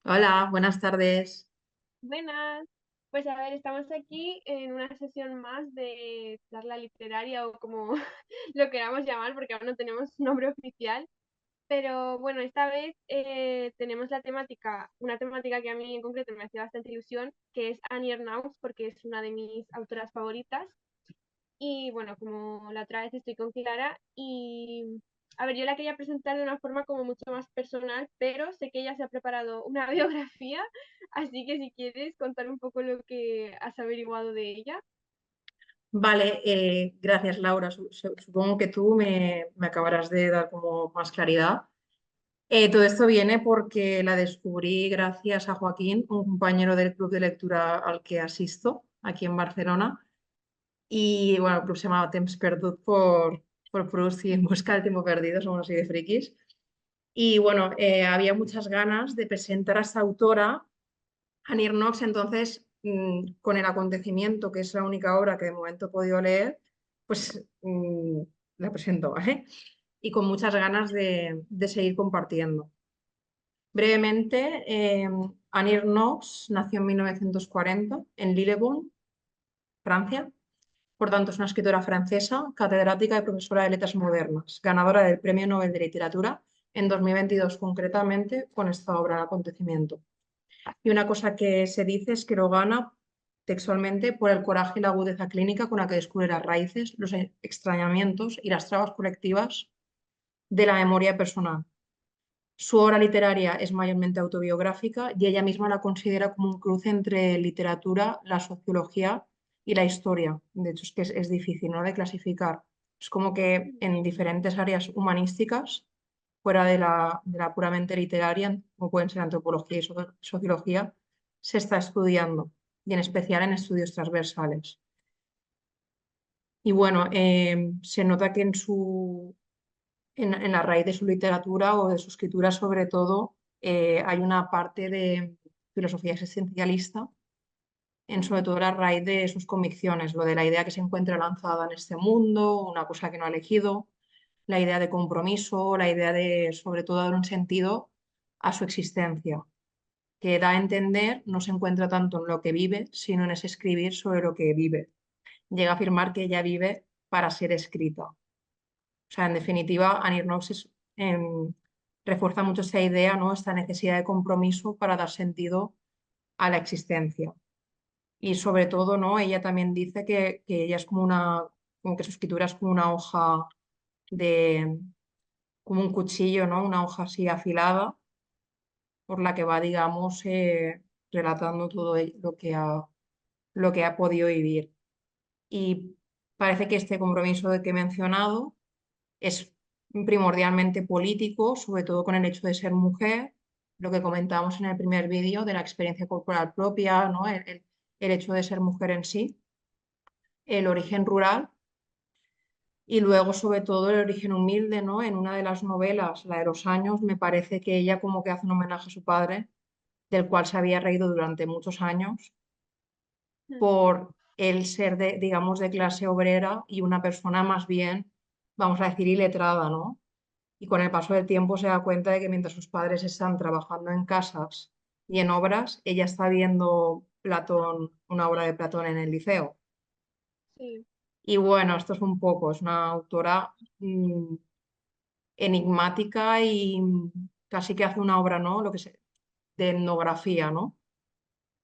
Hola, buenas tardes. Buenas. Pues a ver, estamos aquí en una sesión más de charla literaria o como lo queramos llamar, porque aún no tenemos nombre oficial. Pero bueno, esta vez tenemos una temática que a mí en concreto me hace bastante ilusión, que es Annie Ernaux, porque es una de mis autoras favoritas. Y bueno, como la otra vez estoy con Clara y a ver, yo la quería presentar de una forma como mucho más personal, pero sé que ella se ha preparado una biografía, así que si quieres contar un poco lo que has averiguado de ella. Vale, gracias Laura. Supongo que tú me acabarás de dar como más claridad. Todo esto viene porque la descubrí gracias a Joaquín, un compañero del club de lectura al que asisto aquí en Barcelona. Y bueno, el club se llama Temps Perdut por Proust y En busca del tiempo perdido, somos así de frikis. Y bueno, había muchas ganas de presentar a esta autora Annie Knox, entonces, con el acontecimiento, que es la única obra que de momento he podido leer, pues la presento, ¿vale? Y con muchas ganas de seguir compartiendo. Brevemente, Annie Knox nació en 1940 en Lillebonne, Francia. Por tanto, es una escritora francesa, catedrática y profesora de letras modernas, ganadora del Premio Nobel de Literatura en 2022, concretamente con esta obra, El acontecimiento. Y una cosa que se dice es que lo gana textualmente por el coraje y la agudeza clínica con la que descubre las raíces, los extrañamientos y las trabas colectivas de la memoria personal. Su obra literaria es mayormente autobiográfica y ella misma la considera como un cruce entre literatura, la sociología y la historia. De hecho, es que es difícil, ¿no?, de clasificar. Es como que en diferentes áreas humanísticas, fuera de la puramente literaria, como pueden ser antropología y sociología, se está estudiando, y en especial en estudios transversales. Y bueno, se nota que en la raíz de su literatura o de su escritura, sobre todo, hay una parte de filosofía existencialista, en sobre todo la raíz de sus convicciones, lo de la idea que se encuentra lanzada en este mundo, una cosa que no ha elegido, la idea de compromiso, la idea de, sobre todo, dar un sentido a su existencia, que da a entender no se encuentra tanto en lo que vive, sino en ese escribir sobre lo que vive. Llega a afirmar que ella vive para ser escrita. O sea, en definitiva, Annie Knox refuerza mucho esta idea, ¿no?, esta necesidad de compromiso para dar sentido a la existencia. Y sobre todo, ¿no?, ella también dice que ella es como que su escritura es como una hoja de, como un cuchillo, ¿no?, una hoja así afilada por la que va, digamos, relatando todo lo que ha podido vivir. Y parece que este compromiso de que he mencionado es primordialmente político, sobre todo con el hecho de ser mujer, lo que comentábamos en el primer vídeo de la experiencia corporal propia, ¿no?, el hecho de ser mujer en sí, el origen rural y luego sobre todo el origen humilde, ¿no? En una de las novelas, la de los años, me parece que ella como que hace un homenaje a su padre, del cual se había reído durante muchos años Mm. por el ser de, digamos, de clase obrera y una persona más bien, vamos a decir, iletrada, ¿no? Y con el paso del tiempo se da cuenta de que mientras sus padres están trabajando en casas y en obras, ella está viendo Platón, una obra de Platón en el liceo. Sí. Y bueno, esto es un poco, es una autora enigmática y casi que hace una obra, ¿no?, de etnografía, ¿no?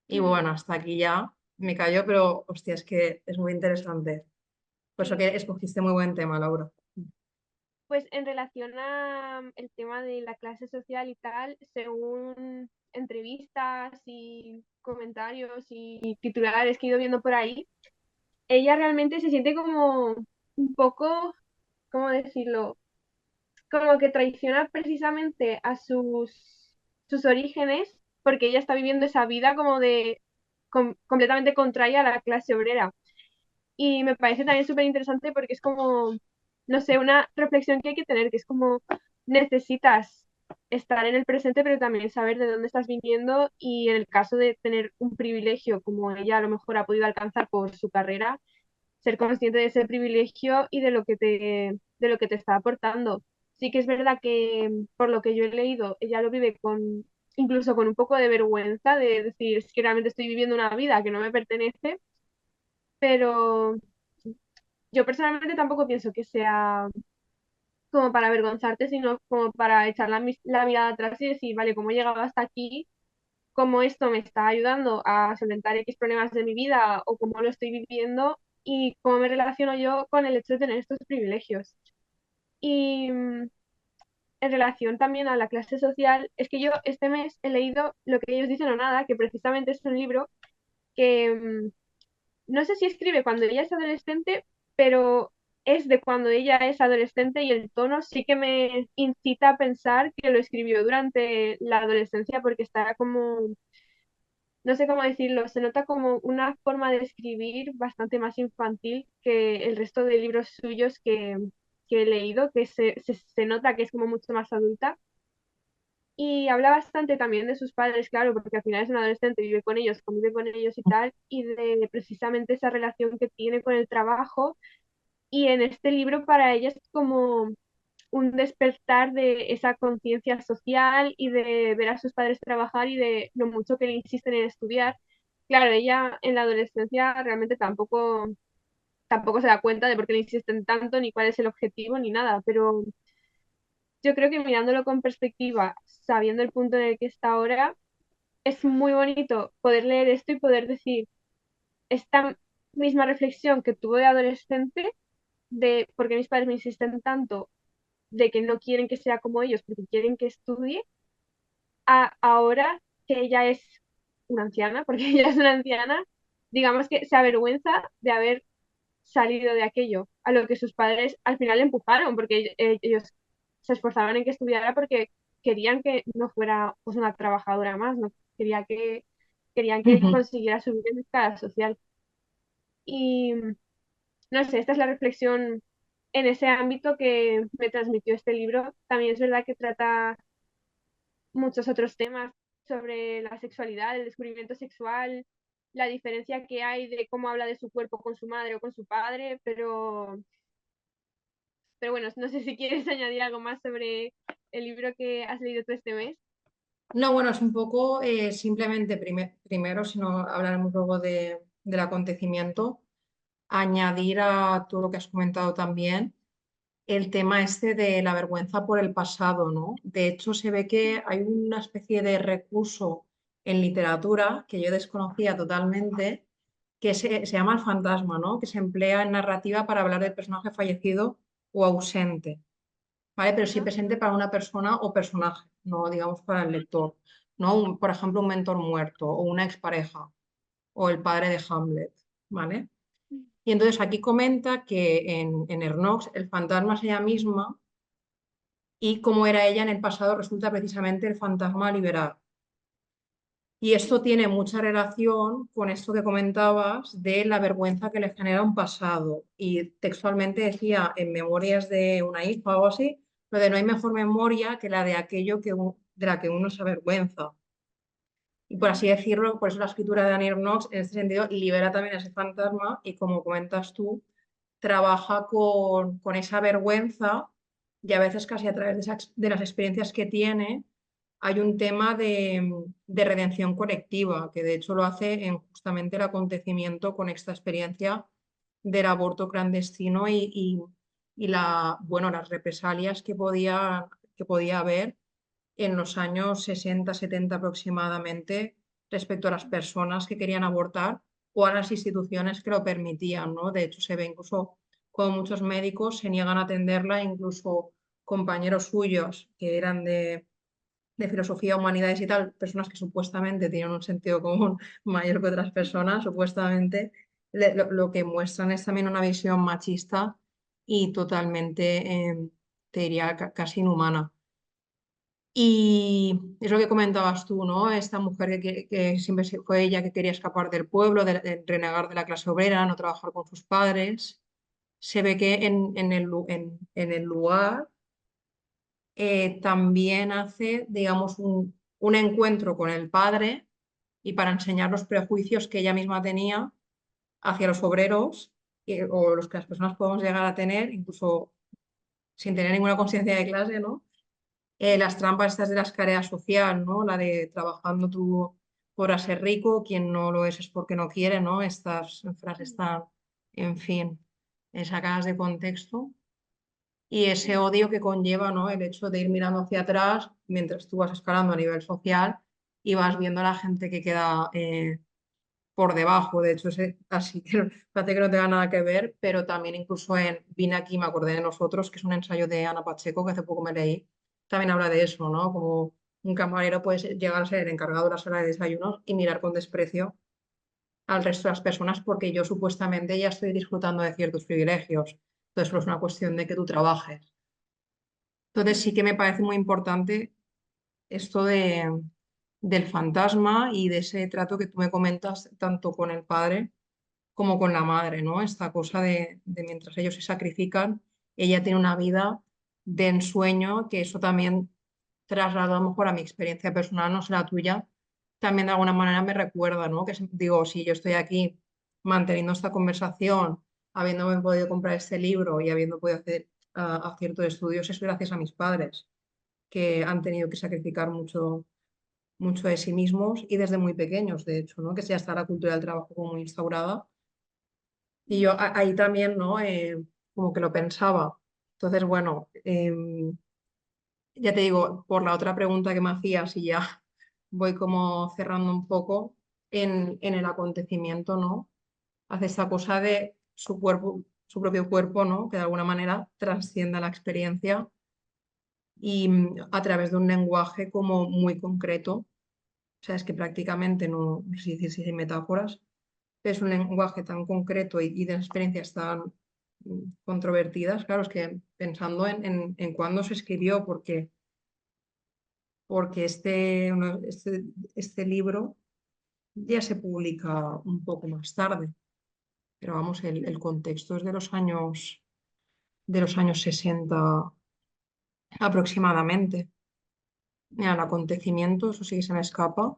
Y Mm. bueno, hasta aquí ya me callo, pero hostia, es que es muy interesante. Por eso Sí. que escogiste muy buen tema, Laura. Pues en relación a el tema de la clase social y tal, según entrevistas y comentarios y titulares que he ido viendo por ahí, ella realmente se siente como un poco, ¿cómo decirlo? Como que traiciona precisamente a sus orígenes porque ella está viviendo esa vida como de completamente contraria a la clase obrera. Y me parece también súper interesante porque es como, no sé, una reflexión que hay que tener, que es como necesitas estar en el presente, pero también saber de dónde estás viniendo y en el caso de tener un privilegio como ella a lo mejor ha podido alcanzar por su carrera, ser consciente de ese privilegio y de lo que te está aportando. Sí que es verdad que por lo que yo he leído, ella lo vive con incluso con un poco de vergüenza de decir, es que realmente estoy viviendo una vida que no me pertenece, pero yo personalmente tampoco pienso que sea como para avergonzarte, sino como para echar la mirada atrás y decir, vale, ¿cómo he llegado hasta aquí? ¿Cómo esto me está ayudando a solventar X problemas de mi vida o cómo lo estoy viviendo y cómo me relaciono yo con el hecho de tener estos privilegios? Y en relación también a la clase social, es que yo este mes he leído Lo que ellos dicen o nada, que precisamente es un libro que no sé si escribe cuando ella es adolescente, pero es de cuando ella es adolescente y el tono sí que me incita a pensar que lo escribió durante la adolescencia porque está como, no sé cómo decirlo, se nota como una forma de escribir bastante más infantil que el resto de libros suyos que he leído, que se nota que es como mucho más adulta. Y habla bastante también de sus padres, claro, porque al final es un adolescente, vive con ellos, convive con ellos y tal, y de precisamente esa relación que tiene con el trabajo. Y en este libro para ella es como un despertar de esa conciencia social y de ver a sus padres trabajar y de lo mucho que le insisten en estudiar. Claro, ella en la adolescencia realmente tampoco se da cuenta de por qué le insisten tanto, ni cuál es el objetivo, ni nada, pero yo creo que mirándolo con perspectiva, sabiendo el punto en el que está ahora, es muy bonito poder leer esto y poder decir esta misma reflexión que tuve de adolescente, de por qué mis padres me insisten tanto, de que no quieren que sea como ellos, porque quieren que estudie, a ahora que ella es una anciana, porque ella es una anciana, digamos que se avergüenza de haber salido de aquello, a lo que sus padres al final le empujaron, porque ellos se esforzaban en que estudiara porque querían que no fuera pues una trabajadora más, no querían que Ujú. consiguiera subir en escala social. Y no sé, esta es la reflexión en ese ámbito que me transmitió este libro. También es verdad que trata muchos otros temas sobre la sexualidad, el descubrimiento sexual, la diferencia que hay de cómo habla de su cuerpo con su madre o con su padre, pero bueno, no sé si quieres añadir algo más sobre el libro que has leído tú este mes. No, bueno, es un poco simplemente primero, si no hablaremos luego del acontecimiento, añadir a todo lo que has comentado también el tema este de la vergüenza por el pasado, ¿no? De hecho, se ve que hay una especie de recurso en literatura que yo desconocía totalmente, que se llama el fantasma, ¿no? Que se emplea en narrativa para hablar del personaje fallecido o ausente. ¿Vale? Pero sí Ajá. presente para una persona o personaje, no digamos para el lector, ¿no? Por ejemplo, un mentor muerto o una expareja o el padre de Hamlet, ¿vale? Y entonces aquí comenta que en Ernox el fantasma es ella misma y cómo era ella en el pasado resulta precisamente el fantasma a liberar. Y esto tiene mucha relación con esto que comentabas de la vergüenza que le genera un pasado. Y textualmente decía en Memorias de una hija o algo así, lo de no hay mejor memoria que la de aquello de la que uno se avergüenza. Y por así decirlo, por eso la escritura de Annie Knox, en este sentido, libera también a ese fantasma y como comentas tú, trabaja con esa vergüenza y a veces casi a través de las experiencias que tiene hay un tema de redención colectiva, que de hecho lo hace en justamente el acontecimiento con esta experiencia del aborto clandestino y bueno, las represalias que podía haber en los años 60, 70 aproximadamente respecto a las personas que querían abortar o a las instituciones que lo permitían, ¿no? De hecho, se ve incluso como muchos médicos se niegan a atenderla, incluso compañeros suyos que eran de filosofía, humanidades y tal, personas que supuestamente tienen un sentido común mayor que otras personas, supuestamente, lo que muestran es también una visión machista y totalmente, te diría, casi inhumana. Y es lo que comentabas tú, ¿no? Esta mujer que siempre fue ella que quería escapar del pueblo, de renegar de la clase obrera, no trabajar con sus padres. Se ve que en el lugar también hace, digamos, un encuentro con el padre y para enseñar los prejuicios que ella misma tenía hacia los obreros o los que las personas podemos llegar a tener, incluso sin tener ninguna conciencia de clase, ¿no? las trampas estas de la escalera social, ¿no? La de trabajando tú podrás ser rico, quien no lo es porque no quiere, ¿no? Estas frases están, en fin, sacadas de contexto. Y ese odio que conlleva, ¿no? El hecho de ir mirando hacia atrás mientras tú vas escalando a nivel social y vas viendo a la gente que queda por debajo. De hecho, así que parece que no tenga nada que ver, pero también incluso en Vine aquí, me acordé de nosotros, que es un ensayo de Ana Pacheco que hace poco me leí, también habla de eso, ¿no? Como un camarero puede llegar a ser el encargado de la sala de desayunos y mirar con desprecio al resto de las personas porque yo supuestamente ya estoy disfrutando de ciertos privilegios. Entonces, solo es una cuestión de que tú trabajes. Entonces, sí que me parece muy importante esto del fantasma y de ese trato que tú me comentas tanto con el padre como con la madre, ¿no? Esta cosa de mientras ellos se sacrifican, ella tiene una vida de ensueño, que eso también trasladado a lo mejor a mi experiencia personal, no sé la tuya, también de alguna manera me recuerda, ¿no? Que digo, si yo estoy aquí manteniendo esta conversación, habiéndome podido comprar este libro y habiendo podido hacer ciertos estudios, es gracias a mis padres, que han tenido que sacrificar mucho, mucho de sí mismos y desde muy pequeños, de hecho, ¿no? Que ya está la cultura del trabajo como muy instaurada y yo ahí también, ¿no? Como que lo pensaba. Entonces, bueno, ya te digo, por la otra pregunta que me hacías y ya voy como cerrando un poco en el acontecimiento, ¿no? Hace esa cosa de su cuerpo, su propio cuerpo, ¿no? Que de alguna manera trascienda la experiencia y a través de un lenguaje como muy concreto, o sea, es que prácticamente no sé si hay metáforas, es un lenguaje tan concreto y de experiencias tan controvertidas, claro, es que pensando en cuándo se escribió, porque este libro ya se publica un poco más tarde, pero vamos, el contexto es de los años 60 aproximadamente. Mira, el acontecimiento, eso sí que se me escapa,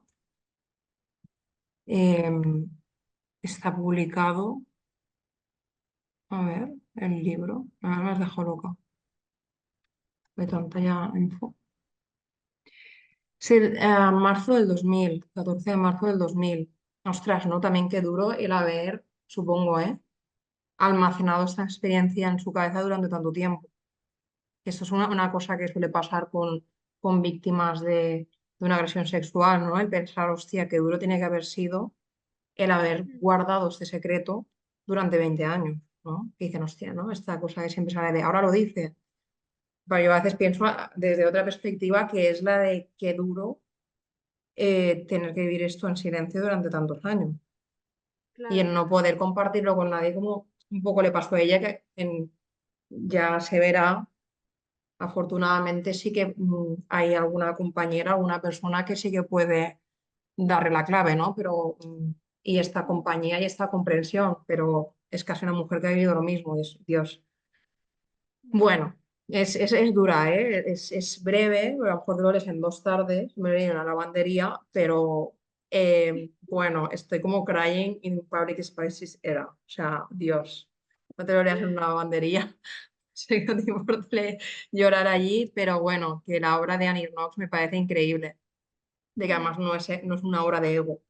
eh, está publicado, a ver, el libro, a ver, me has dejado loca, de tanta ya info. Sí, marzo del 2000, 14 de marzo del 2000. Ostras, ¿no? También qué duro el haber, supongo, almacenado esta experiencia en su cabeza durante tanto tiempo. Esto es una cosa que suele pasar con víctimas de una agresión sexual, ¿no? El pensar, hostia, qué duro tiene que haber sido el haber guardado este secreto durante 20 años, ¿no? Que dicen, hostia, ¿no? Esta cosa que siempre sale de, ahora lo dice. Pero yo a veces pienso desde otra perspectiva que es la de qué duro tener que vivir esto en silencio durante tantos años y Claro. en no poder compartirlo con nadie como un poco le pasó a ella, que ya se verá, afortunadamente sí que hay alguna compañera, alguna persona que sí que puede darle la clave, ¿no? Pero, y esta compañía y esta comprensión, pero es casi una mujer que ha vivido lo mismo, y es Dios. Bueno, es dura, ¿eh? Es breve, a lo mejor te lo lees en 2 tardes, me lo leí en la lavandería, pero bueno, estoy como crying in public spaces era. O sea, Dios, no te lo leas en una lavandería, sé que no te importa llorar allí, pero bueno, que la obra de Annie Knox me parece increíble, de que además no es una obra de ego,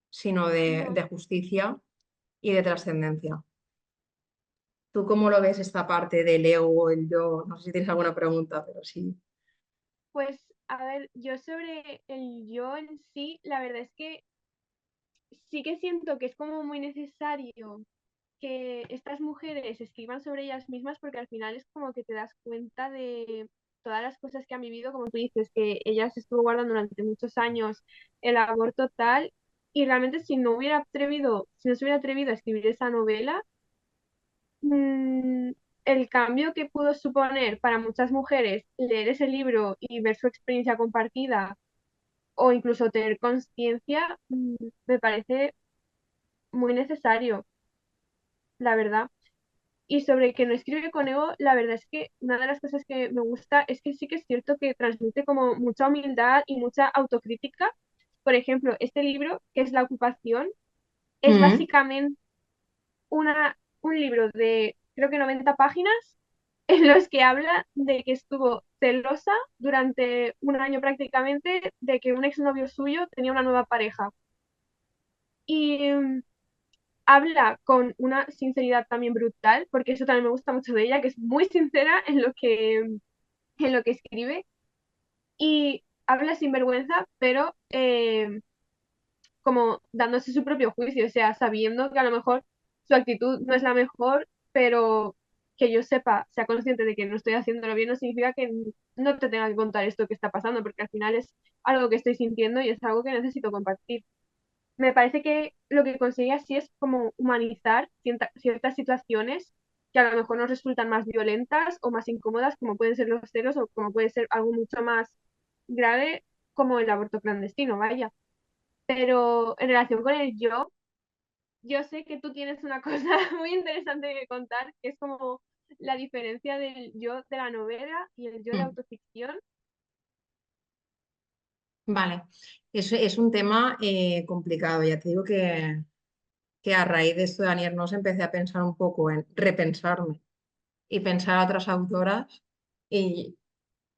sino No, de justicia y de trascendencia. ¿Tú cómo lo ves esta parte del ego, el yo? No sé si tienes alguna pregunta, pero sí. pues a ver, yo sobre el yo en sí, la verdad es que sí que siento que es como muy necesario que estas mujeres escriban sobre ellas mismas porque al final es como que te das cuenta de todas las cosas que han vivido, como tú dices, que ellas estuvo guardando durante muchos años el aborto tal, y realmente si no se hubiera atrevido a escribir esa novela, mm, el cambio que pudo suponer para muchas mujeres leer ese libro y ver su experiencia compartida o incluso tener conciencia, me parece muy necesario, la verdad. Y sobre que no escribe con ego, la verdad es que una de las cosas que me gusta es que sí que es cierto que transmite como mucha humildad y mucha autocrítica. Por ejemplo, este libro, que es La ocupación, es Mm, básicamente un libro de creo que 90 páginas en los que habla de que estuvo celosa durante un año prácticamente de que un exnovio suyo tenía una nueva pareja. Y habla con una sinceridad también brutal, porque eso también me gusta mucho de ella, que es muy sincera en lo que escribe y habla sin vergüenza, pero como dándose su propio juicio, o sea, sabiendo que a lo mejor su actitud no es la mejor, pero que yo sepa, sea consciente de que no estoy haciéndolo bien, no significa que no te tenga que contar esto que está pasando, porque al final es algo que estoy sintiendo y es algo que necesito compartir. Me parece que lo que consigue así es como humanizar ciertas situaciones que a lo mejor nos resultan más violentas o más incómodas, como pueden ser los celos o como puede ser algo mucho más grave como el aborto clandestino, vaya. Pero en relación con el yo sé que tú tienes una cosa muy interesante que contar, que es como la diferencia del yo de la novela y el yo de Mm. autoficción. Vale, es un tema complicado. Ya te digo que a raíz de esto de Daniel nos empecé a pensar un poco en repensarme y pensar a otras autoras y,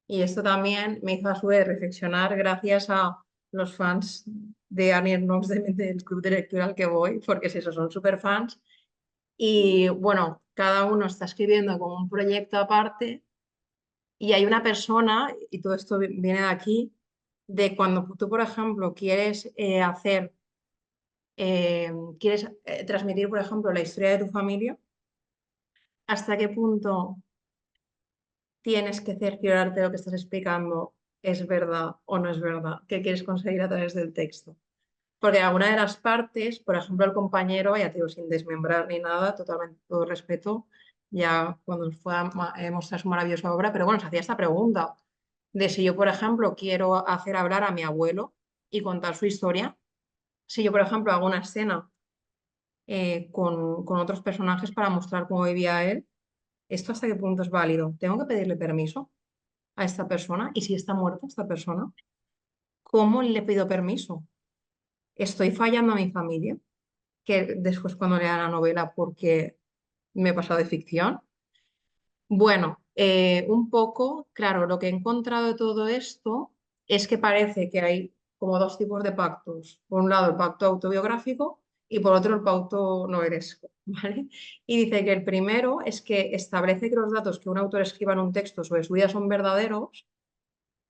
y esto también me hizo a su vez reflexionar gracias a los fans de Annie Ernaux del club de lectura al que voy, porque es eso, son súper fans. Y bueno, cada uno está escribiendo como un proyecto aparte y hay una persona, y todo esto viene de aquí, de cuando tú, por ejemplo, quieres transmitir, por ejemplo, la historia de tu familia, hasta qué punto tienes que cerciorarte de lo que estás explicando es verdad o no es verdad, qué quieres conseguir a través del texto. Porque alguna de las partes, por ejemplo, el compañero, ya te digo, sin desmembrar ni nada, totalmente todo respeto, ya cuando nos fue a mostrar su maravillosa obra, pero bueno, se hacía esta pregunta de si yo, por ejemplo, quiero hacer hablar a mi abuelo y contar su historia, si yo, por ejemplo, hago una escena con otros personajes para mostrar cómo vivía él, ¿esto hasta qué punto es válido? ¿Tengo que pedirle permiso a esta persona? ¿Y si está muerta esta persona? ¿Cómo le pido permiso? ¿Estoy fallando a mi familia? Que después cuando lea la novela porque me he pasado de ficción. Bueno, un poco, claro, lo que he encontrado de todo esto es que parece que hay como dos tipos de pactos. Por un lado, el pacto autobiográfico y por otro, el pacto novelesco, ¿vale? Y dice que el primero es que establece que los datos que un autor escriba en un texto sobre su vida son verdaderos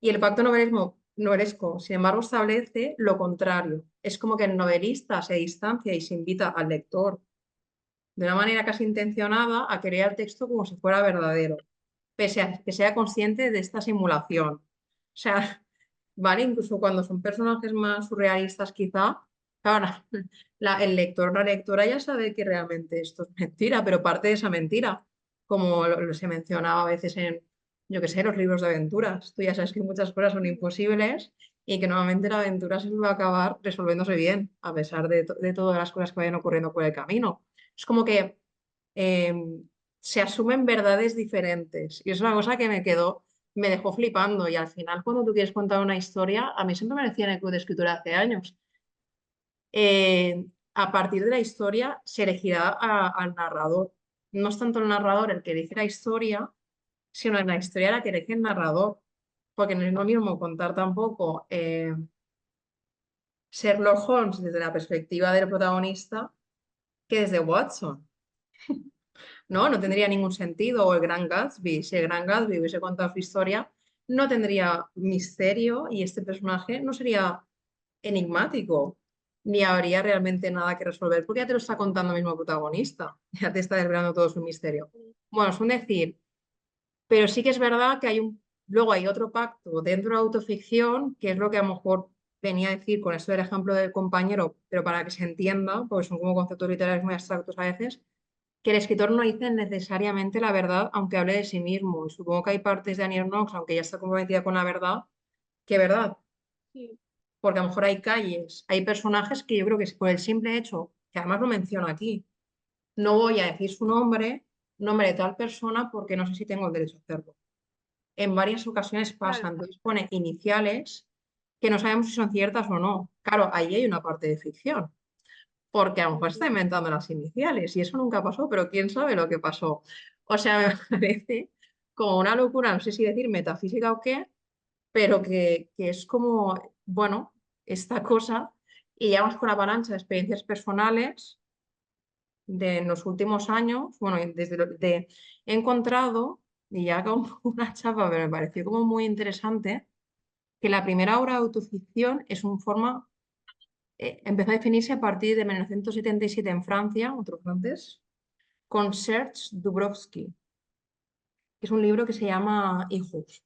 y el pacto novelesco, sin embargo, establece lo contrario. Es como que el novelista se distancia y se invita al lector de una manera casi intencionada a crear el texto como si fuera verdadero, pese a que sea consciente de esta simulación. O sea, ¿vale? Incluso cuando son personajes más surrealistas, quizá, ahora, el lector o la lectora ya sabe que realmente esto es mentira, pero parte de esa mentira, como se mencionaba a veces en, yo qué sé, los libros de aventuras. Tú ya sabes que muchas cosas son imposibles y que normalmente la aventura se va a acabar resolviéndose bien, a pesar de todas las cosas que vayan ocurriendo por el camino. Es como que eh, se asumen verdades diferentes y es una cosa que me dejó flipando y al final cuando tú quieres contar una historia, a mí siempre me decía en el club de escritura hace años, a partir de la historia se elegirá al narrador. No es tanto el narrador el que elige la historia, sino en la historia la que elige el narrador, porque no es lo mismo contar tampoco Sherlock Holmes desde la perspectiva del protagonista que desde Watson. ¿No? No tendría ningún sentido. O el Gran Gatsby, si el Gran Gatsby hubiese contado su historia, no tendría misterio y este personaje no sería enigmático, ni habría realmente nada que resolver, porque ya te lo está contando el mismo protagonista, ya te está desvelando todo su misterio. Bueno, es un decir, pero sí que es verdad que luego hay otro pacto dentro de la autoficción, que es lo que a lo mejor venía a decir con esto del ejemplo del compañero, pero para que se entienda, porque son como conceptos literarios muy abstractos a veces, que el escritor no dice necesariamente la verdad, aunque hable de sí mismo. Y supongo que hay partes de Annie Knox, aunque ya está comprometida con la verdad, que verdad. Sí, Porque a lo mejor hay calles, hay personajes que yo creo que por el simple hecho, que además lo menciona aquí, no voy a decir su nombre de tal persona, porque no sé si tengo el derecho a hacerlo. En varias ocasiones pasa, claro, entonces pone iniciales que no sabemos si son ciertas o no. Claro, ahí hay una parte de ficción porque a lo sí, mejor está sí. inventando las iniciales y eso nunca pasó, pero quién sabe lo que pasó. O sea, me parece como una locura, no sé si decir metafísica o qué, pero que es como, bueno, esta cosa, y ya más con avalancha de experiencias personales de en los últimos años, bueno, he encontrado, y ya con una chapa, pero me pareció como muy interesante, que la primera obra de autoficción es un forma, empezó a definirse a partir de 1977 en Francia, otro francés, con Serge Dubrovsky, que es un libro que se llama Hijos.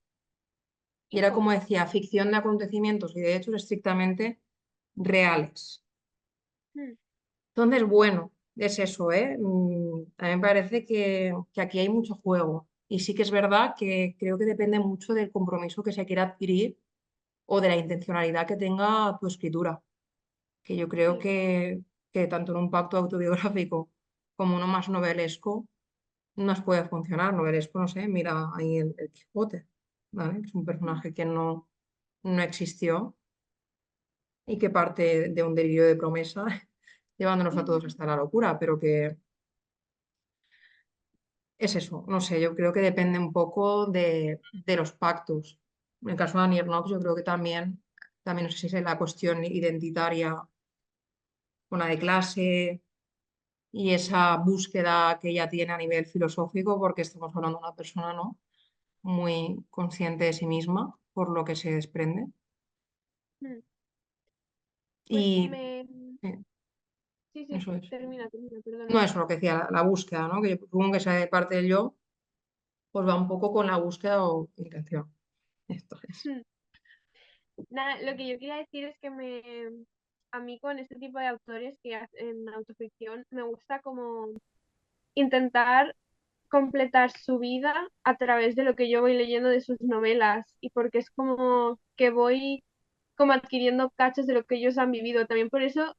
Y era como Hijos. decía, ficción de acontecimientos y de hechos estrictamente reales. Mm, Entonces, bueno, es eso, ¿eh? A mí me parece que aquí hay mucho juego. Y sí que es verdad que creo que depende mucho del compromiso que se quiera adquirir o de la intencionalidad que tenga tu escritura. Que yo creo sí, que tanto en un pacto autobiográfico como uno más novelesco nos puede funcionar. Novelesco, no sé, mira ahí el Quijote, ¿vale? Que es un mm, personaje que no existió y que parte de un delirio de promesa, llevándonos a todos mm, hasta la locura, pero que es eso, no sé, yo creo que depende un poco de los pactos. En el caso de Annie Ernaux, yo creo que también no sé si es la cuestión identitaria con la de clase y esa búsqueda que ella tiene a nivel filosófico, porque estamos hablando de una persona, ¿no? Muy consciente de sí misma, por lo que se desprende. mm. Pues Y me... sí, Sí, sí, eso es. termina, No, perdona. eso es lo que decía, la búsqueda, ¿no? Que yo supongo que esa parte del yo, pues va un poco con la búsqueda o intención. Esto es. Mm. Nada, lo que yo quería decir es que a mí con este tipo de autores que hacen autoficción me gusta como intentar completar su vida a través de lo que yo voy leyendo de sus novelas y porque es como que voy como adquiriendo cachos de lo que ellos han vivido. También por eso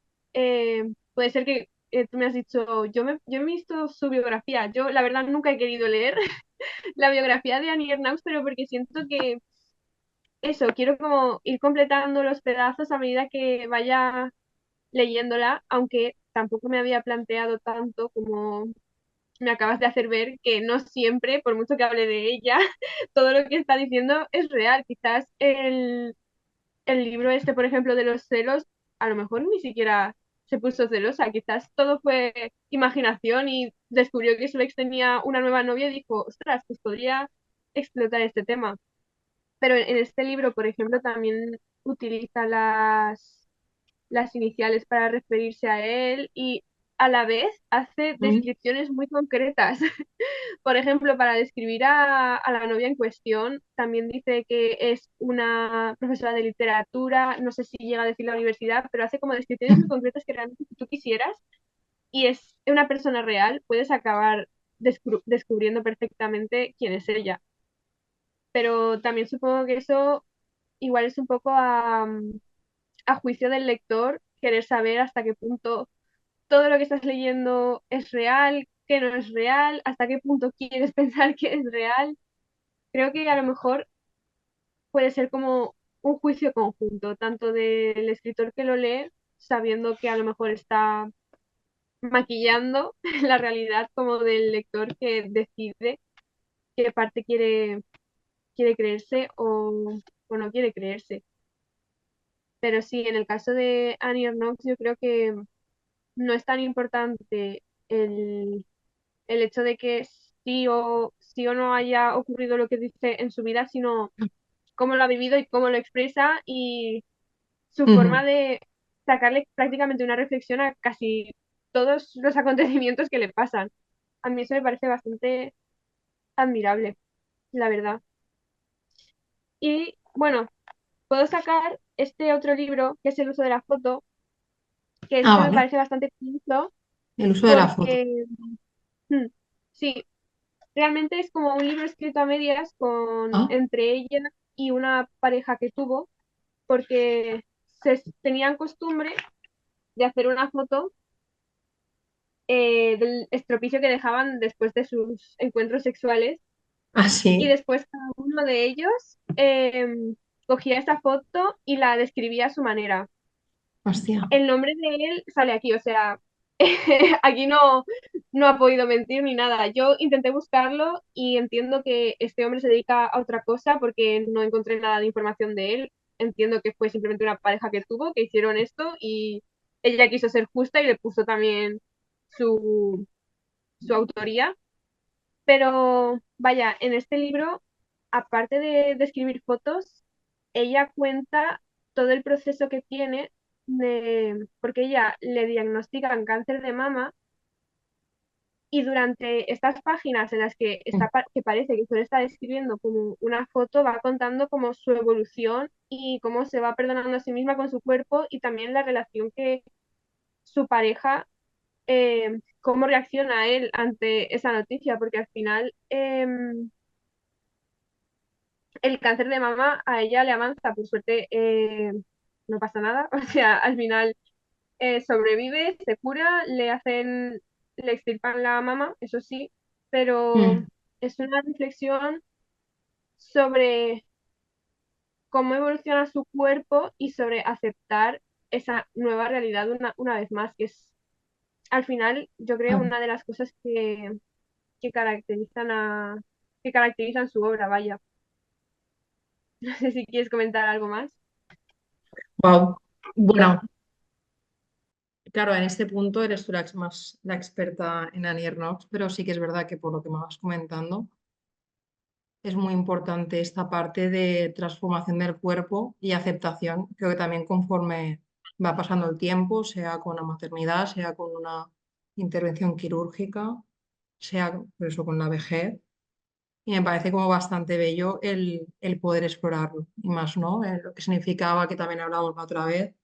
puede ser que tú me has dicho, yo he visto su biografía. Yo la verdad nunca he querido leer la biografía de Annie Ernaux, pero porque siento que eso, quiero como ir completando los pedazos a medida que vaya leyéndola, aunque tampoco me había planteado tanto como me acabas de hacer ver que no siempre, por mucho que hable de ella, todo lo que está diciendo es real. Quizás el libro este, por ejemplo, de los celos, a lo mejor ni siquiera se puso celosa, quizás todo fue imaginación y descubrió que su ex tenía una nueva novia y dijo, ostras, pues podría explotar este tema. Pero en este libro, por ejemplo, también utiliza las iniciales para referirse a él y a la vez hace Mm, descripciones muy concretas. Por ejemplo, para describir a la novia en cuestión, también dice que es una profesora de literatura, no sé si llega a decir la universidad, pero hace como descripciones muy concretas que realmente si tú quisieras y es una persona real, puedes acabar descubriendo perfectamente quién es ella. Pero también supongo que eso igual es un poco a juicio del lector querer saber hasta qué punto todo lo que estás leyendo es real, qué no es real, hasta qué punto quieres pensar que es real. Creo que a lo mejor puede ser como un juicio conjunto, tanto del escritor que lo lee, sabiendo que a lo mejor está maquillando la realidad, como del lector que decide qué parte quiere creerse o no quiere creerse. Pero sí, en el caso de Annie Ernaux, yo creo que no es tan importante el hecho de que sí o no haya ocurrido lo que dice en su vida, sino cómo lo ha vivido y cómo lo expresa y su ujú. forma de sacarle prácticamente una reflexión a casi todos los acontecimientos que le pasan. A mí eso me parece bastante admirable, la verdad. Y bueno, puedo sacar este otro libro, que es El uso de la foto, que Ah, este me vale. parece bastante curioso El uso de la foto. porque, sí, realmente es como un libro escrito a medias Ah, entre ella y una pareja que tuvo, porque tenían costumbre de hacer una foto del estropicio que dejaban después de sus encuentros sexuales ah, y sí. después cada uno de ellos cogía esta foto y la describía a su manera. Hostia. El nombre de él sale aquí, o sea, aquí no ha podido mentir ni nada. Yo intenté buscarlo y entiendo que este hombre se dedica a otra cosa porque no encontré nada de información de él. Entiendo que fue simplemente una pareja que tuvo, que hicieron esto y ella quiso ser justa y le puso también su, su autoría. Pero vaya, en este libro, aparte de escribir fotos, ella cuenta todo el proceso que tiene porque ella le diagnostican cáncer de mama y durante estas páginas en las que, que parece que solo está describiendo como una foto, va contando como su evolución y cómo se va perdonando a sí misma con su cuerpo y también la relación que su pareja, cómo reacciona a él ante esa noticia, porque al final el cáncer de mama a ella le avanza, por suerte no pasa nada, o sea, al final sobrevive, se cura, le extirpan la mama, eso sí, pero Mm. es una reflexión sobre cómo evoluciona su cuerpo y sobre aceptar esa nueva realidad una vez más, que es al final, yo creo, una de las cosas que caracterizan que caracterizan su obra, vaya. No sé si quieres comentar algo más. Wow. Bueno, claro, en este punto eres tú más la experta en Annie Ernaux, pero sí que es verdad que por lo que me vas comentando, es muy importante esta parte de transformación del cuerpo y aceptación. Creo que también conforme va pasando el tiempo, sea con la maternidad, sea con una intervención quirúrgica, sea por eso con la vejez. Y me parece como bastante bello el poder explorarlo. Y más, ¿no? Lo que significaba, que también hablamos la otra vez,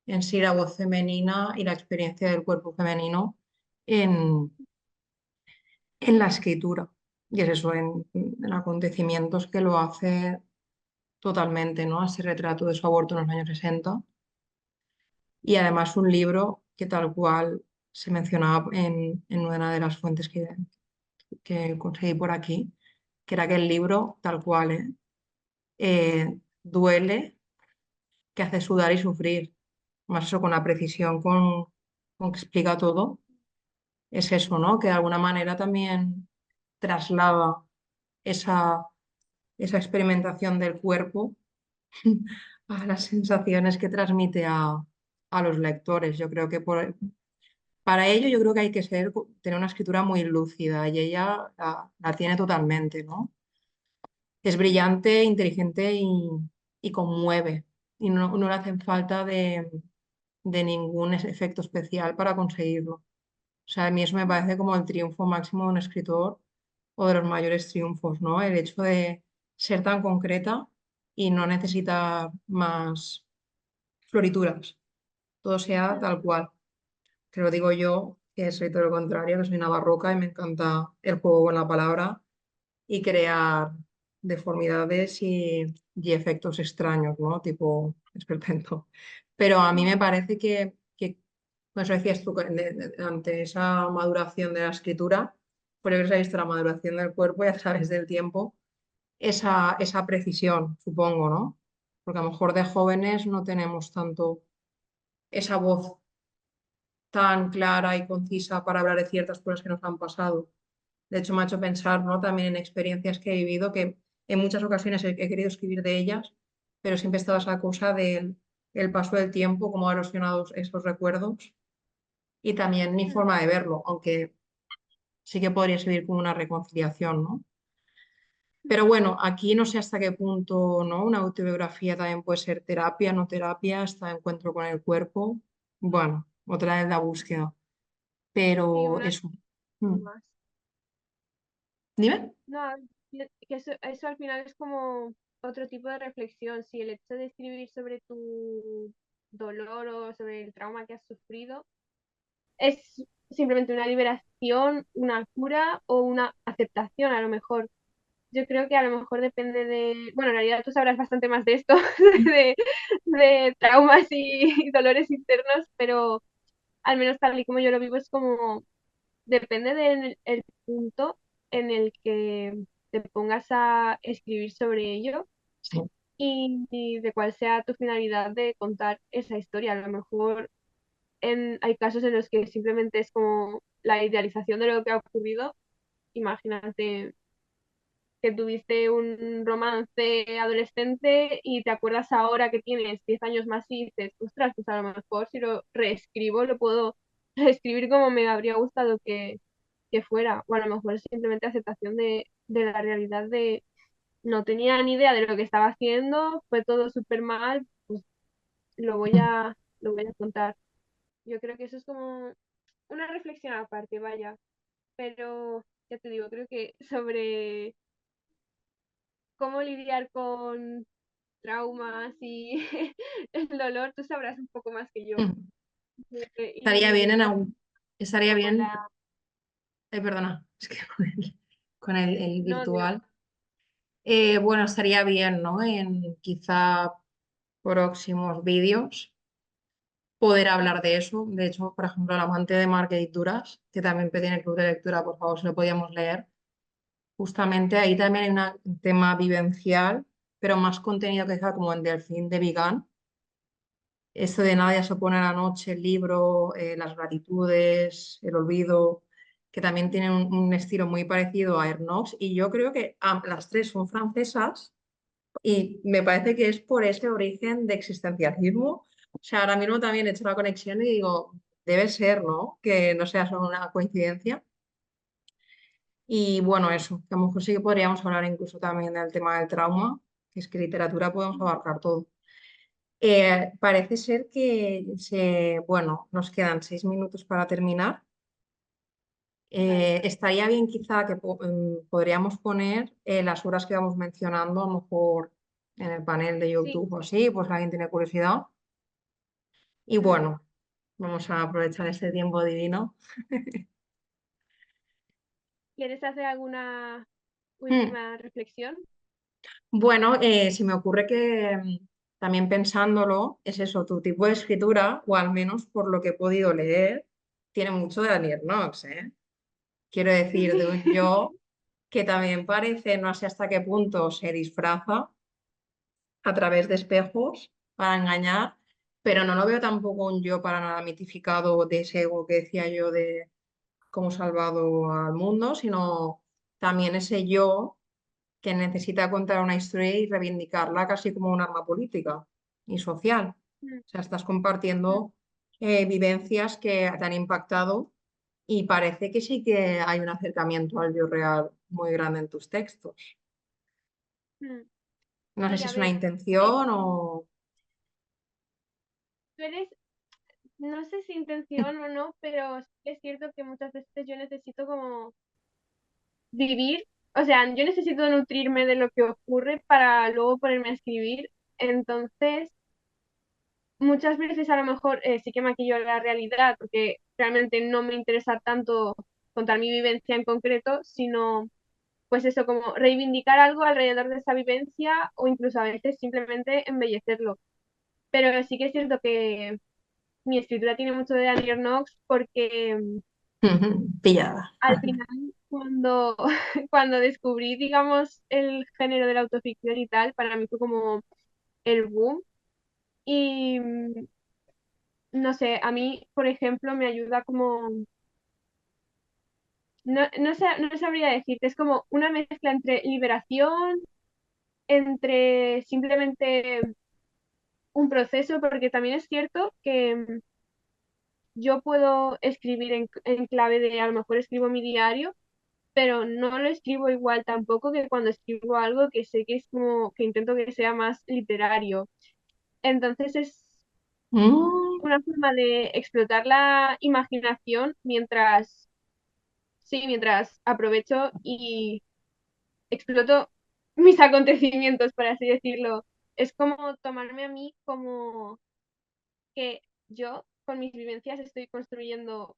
en sí la voz femenina y la experiencia del cuerpo femenino en, en la escritura. Y es eso, en acontecimientos que lo hace totalmente, ¿no? Ese retrato de su aborto en los años 60. Y además un libro que tal cual se mencionaba en una de las fuentes que conseguí por aquí, que era que el libro tal cual, duele, que hace sudar y sufrir. Más eso con la precisión con que explica todo. Es eso, ¿no? Que de alguna manera también traslada esa, esa experimentación del cuerpo a las sensaciones que transmite a los lectores. Yo creo que para ello yo creo que hay que tener una escritura muy lúcida y ella la tiene totalmente, ¿no? Es brillante, inteligente y conmueve y no le hacen falta de ningún efecto especial para conseguirlo. O sea, a mí eso me parece como el triunfo máximo de un escritor o de los mayores triunfos, ¿no? El hecho de ser tan concreta y no necesitar más florituras, todo sea tal cual. Te lo digo yo, que soy todo lo contrario, que soy una barroca y me encanta el juego con la palabra y crear deformidades y efectos extraños, ¿no? Tipo esperpento. Pero a mí me parece que pues eso decías tú, que ante esa maduración de la escritura, por eso se ha visto la maduración del cuerpo y a través del tiempo, esa precisión, supongo, ¿no? Porque a lo mejor de jóvenes no tenemos tanto esa voz tan clara y concisa para hablar de ciertas cosas que nos han pasado. De hecho, me ha hecho pensar, ¿no? También en experiencias que he vivido, que en muchas ocasiones he querido escribir de ellas, pero siempre estaba esa cosa del el paso del tiempo, cómo ha erosionado esos recuerdos y también mi Mm. forma de verlo, aunque sí que podría servir como una reconciliación, ¿no? Pero bueno, aquí no sé hasta qué punto, ¿no? Una autobiografía también puede ser terapia, no terapia, hasta encuentro con el cuerpo. Bueno, otra es la búsqueda, Sí, pero una eso. Mm. más. Dime. No, que eso al final es como otro tipo de reflexión. Si el hecho de escribir sobre tu dolor o sobre el trauma que has sufrido es simplemente una liberación, una cura o una aceptación a lo mejor. Yo creo que a lo mejor depende de, bueno, en realidad tú sabrás bastante más de esto, de, de traumas y dolores internos, pero al menos tal y como yo lo vivo es como, depende del el punto en el que te pongas a escribir sobre ello Sí. y de cuál sea tu finalidad de contar esa historia. A lo mejor hay casos en los que simplemente es como la idealización de lo que ha ocurrido. Imagínate que tuviste un romance adolescente y te acuerdas ahora que tienes 10 años más y dices, ostras, pues a lo mejor si lo reescribo lo puedo reescribir como me habría gustado que fuera. O a lo mejor es simplemente aceptación de la realidad de no tenía ni idea de lo que estaba haciendo, fue todo súper mal, pues lo voy a contar. Yo creo que eso es como una reflexión aparte, vaya. Pero ya te digo, creo que sobre cómo lidiar con traumas y el dolor, tú sabrás un poco más que yo. Estaría bien Y estaría como bien, la... perdona, es que con el No, digo, virtual. Bueno, estaría bien, ¿no? En quizá próximos vídeos poder hablar de eso. De hecho, por ejemplo, el amante de Marguerite Duras, que también tiene el club de lectura, por favor, si lo podíamos leer. Justamente ahí también hay un tema vivencial, pero más contenido que quizá como en Delfín de Vigan. Esto de Nadia se opone a la noche, el libro, las gratitudes, el olvido, que también tienen un estilo muy parecido a Ernox. Y yo creo que las tres son francesas y me parece que es por ese origen de existencialismo. O sea, ahora mismo también he hecho la conexión y digo, debe ser, ¿no? Que no sea solo una coincidencia. Y bueno, eso, que a lo mejor sí que podríamos hablar incluso también del tema del trauma, que es que literatura podemos abarcar todo. Parece ser que bueno, nos quedan 6 minutos para terminar. vale. Estaría bien quizá que podríamos poner las horas que vamos mencionando, a lo mejor en el panel de Sí. YouTube o así, pues si alguien tiene curiosidad. Y Mm. bueno, vamos a aprovechar este tiempo divino. ¿Quieres hacer alguna Hmm. última reflexión? Bueno, se me ocurre que también pensándolo, es eso, tu tipo de escritura, o al menos por lo que he podido leer, tiene mucho de Daniel Knox, ¿eh? Quiero decir, de un yo que también parece, no sé hasta qué punto se disfraza a través de espejos para engañar, pero no lo veo tampoco un yo para nada mitificado de ese ego que decía yo de cómo salvado al mundo, sino también ese yo que necesita contar una historia y reivindicarla casi como un arma política y social. Mm, O sea, estás mm, compartiendo vivencias que te han impactado y parece que sí que hay un acercamiento al yo real muy grande en tus textos. mm. No sé Sí, si a es una ver, intención o... tú eres, no sé si intención o no, pero sí que es cierto que muchas veces yo necesito como vivir, o sea, yo necesito nutrirme de lo que ocurre para luego ponerme a escribir. Entonces, muchas veces a lo mejor sí que maquillo la realidad, porque realmente no me interesa tanto contar mi vivencia en concreto, sino pues eso, como reivindicar algo alrededor de esa vivencia o incluso a veces simplemente embellecerlo. Pero sí que es cierto que mi escritura tiene mucho de Daniel Knox porque Pillada. al final cuando, cuando descubrí, digamos, el género de la autoficción y tal, para mí fue como el boom. Y no sé, a mí, por ejemplo, me ayuda como, no sabría decirte, es como una mezcla entre liberación, entre simplemente un proceso, porque también es cierto que yo puedo escribir en clave de, a lo mejor escribo mi diario, pero no lo escribo igual tampoco que cuando escribo algo que sé que es como que intento que sea más literario. Entonces es Mm, una forma de explotar la imaginación mientras, sí, mientras aprovecho y exploto mis acontecimientos, por así decirlo. Es como tomarme a mí como que yo con mis vivencias estoy construyendo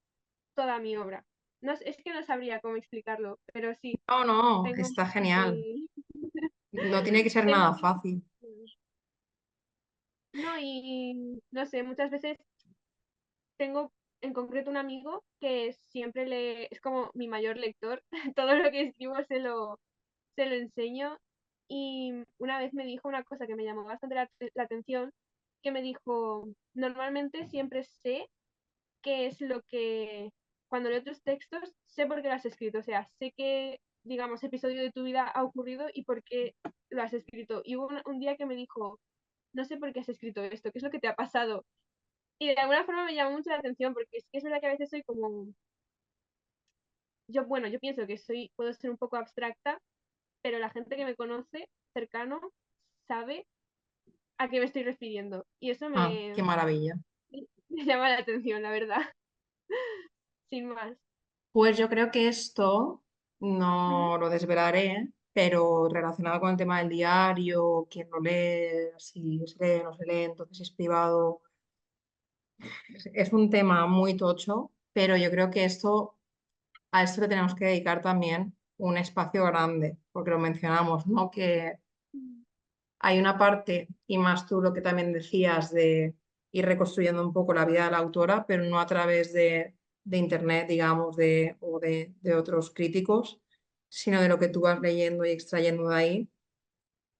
toda mi obra. No, es que no sabría cómo explicarlo, pero sí, no, no, tengo está genial. muy... No tiene que ser tengo nada muy- fácil. no, y no sé, muchas veces tengo en concreto un amigo que siempre es como mi mayor lector. Todo lo que escribo se lo enseño. Y una vez me dijo una cosa que me llamó bastante la atención, que me dijo, normalmente siempre sé qué es lo que, cuando leo tus textos, sé por qué lo has escrito, o sea, sé qué, digamos, episodio de tu vida ha ocurrido y por qué lo has escrito. Y hubo un día que me dijo, no sé por qué has escrito esto, qué es lo que te ha pasado. Y de alguna forma me llamó mucho la atención porque es verdad que a veces soy como, yo, bueno, yo pienso que puedo ser un poco abstracta, pero la gente que me conoce cercano sabe a qué me estoy refiriendo. Y eso Ah, qué maravilla. me llama la atención, la verdad, sin más. Pues yo creo que esto Ujú. no lo desvelaré, pero relacionado con el tema del diario, quién lo lee, si se lee, no se lee, entonces es privado. Es un tema muy tocho, pero yo creo que a esto le tenemos que dedicar también un espacio grande, porque lo mencionamos, ¿no? Que hay una parte, y más tú lo que también decías, de ir reconstruyendo un poco la vida de la autora, pero no a través de internet, digamos, de otros críticos, sino de lo que tú vas leyendo y extrayendo de ahí,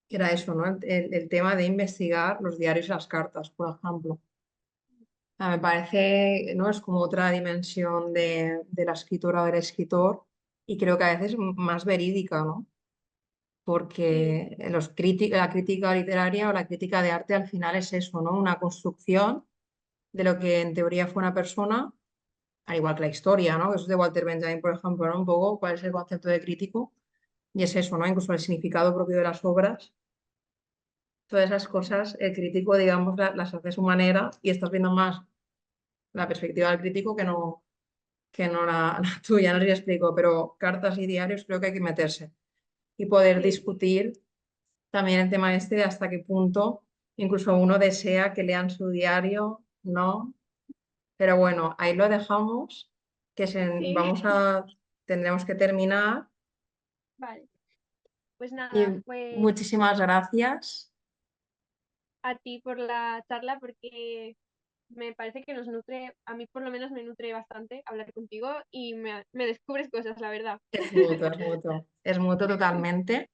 que era eso, ¿no? El tema de investigar los diarios y las cartas, por ejemplo. Me parece, ¿no? Es como otra dimensión de la escritora o del escritor y creo que a veces más verídica, ¿no? Sí, Porque la crítica literaria o la crítica de arte al final es eso, ¿no? Una construcción de lo que en teoría fue una persona, al igual que la historia, ¿no? Eso es de Walter Benjamin, por ejemplo, ¿no? Un poco cuál es el concepto de crítico y es eso, ¿no? Incluso el significado propio de las obras. Todas esas cosas, el crítico, digamos, las hace a su manera y estás viendo más la perspectiva del crítico que no la tuya, no sé si explico, pero cartas y diarios creo que hay que meterse y poder sí, discutir también el tema este de hasta qué punto incluso uno desea que lean su diario, ¿no? Pero bueno, ahí lo dejamos, sí. tendremos que terminar Vale, pues nada, y pues muchísimas gracias. a ti por la charla porque me parece que nos nutre, a mí por lo menos me nutre bastante hablar contigo y me descubres cosas, la verdad. Es mutuo, es mutuo, es mutuo totalmente.